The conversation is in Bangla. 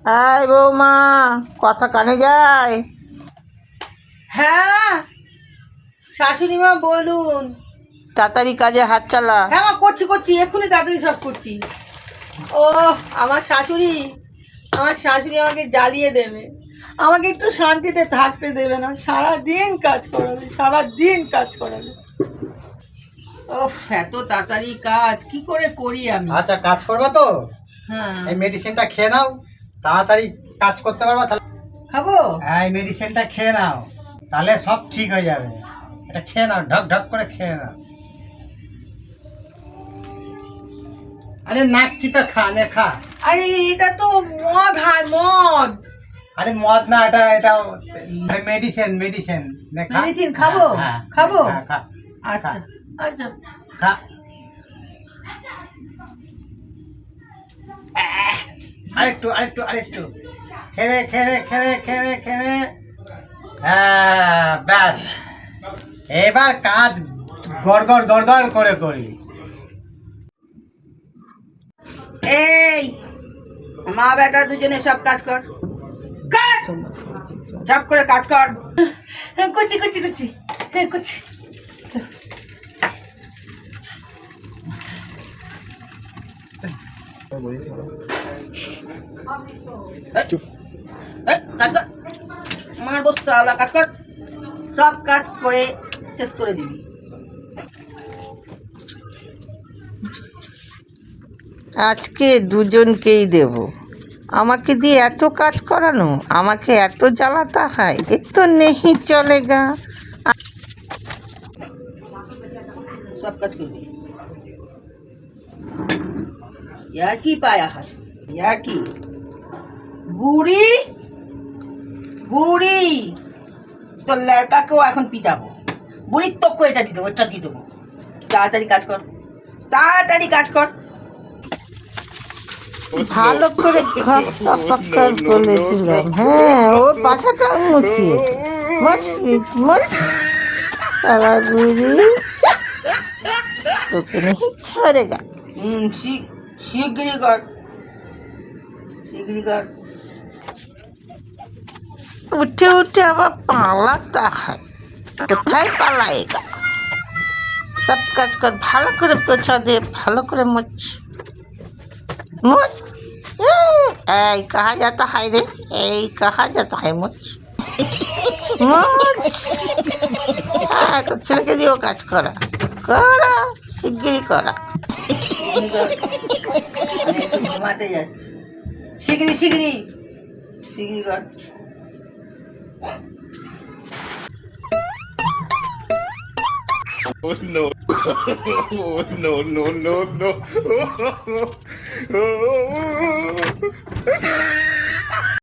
আয় বৌমা, কথা কানে যায়? হ্যাঁ শাশুড়ি মা বলুন। তাড়াতাড়ি কাজে হাত চালা। হ্যাঁ মা করছি এক্ষুনি তাড়াতাড়ি সব করছি। ও আমার শাশুড়ি আমাকে জ্বালিয়ে দেবে, আমাকে একটু শান্তিতে থাকতে দেবে না, সারাদিন কাজ করাবে। ওফ এত তাড়াতাড়ি কাজ কি করে করি আমি? আচ্ছা, কাজ করবে তো? হ্যাঁ এই মেডিসিনটা খেয়ে নাও, তাড়াতাড়ি কাজ করতে পারবা। তাহলে খাবো? এই মেডিসিনটা খেয়ে নাও, তাহলে সব ঠিক হয়ে যাবে। এটা খেয়ে নাও, ঢক ঢক করে খেয়ে নাও। আরে নাক চিপে খা, নে খা। আরে এটা তো মদ হয়, মদ। আরে মদ না, এটা মেডিসিন। নে খা। মেডিসিন খাবো? হ্যাঁ, খাবো? হ্যাঁ, খা। আচ্ছা আচ্ছা। খা। আরেকটু খেয়ে। হ্যাঁ ব্যাস, এবার কাজ গড়গড় করে করি। এই মা বেটা দুজনে সব কাজ কর, কাজ ঝাপ করে কাজ কর। করছি। কাজ কর, মার বসতে কাজ কর, সব কাজ করে শেষ করে দিবি। আজকে দুজনকেই দেব। আমাকে দিয়ে এত কাজ করানো, আমাকে এত জ্বালাতা হয়, এ তো নেই চলেগা। সব কাজ করবি। यार की पाया है यार की বুড়ি তো লড়কাকেও এখন পিটাবো। বুড়ির তোকে এটা দিয়ে দেবো। তাড়াতাড়ি কাজ কর। ভালো করে ঘষা পাকার বলে দিলাম। হ্যাঁ, ও পাছাটা মুছিয়ে সারা গুড়ি তোকে নেই ছড়েগা। শিগগিরি কর। উঠে আবার পালাতা হয়, কোথায় পালাएगा? সব কাজ কর, ভালো করে পোছা দে, ভালো করে মুছ। এই कहा जाता है रे, এই कहा जाता है মুছ। হ্যাঁ, তোর ছেলেকে দিয়েও কাজ করা শিগগিরি করা। ঘুমাতে যাচ্ছি, শিগগিরি কর। Oh no. Oh no.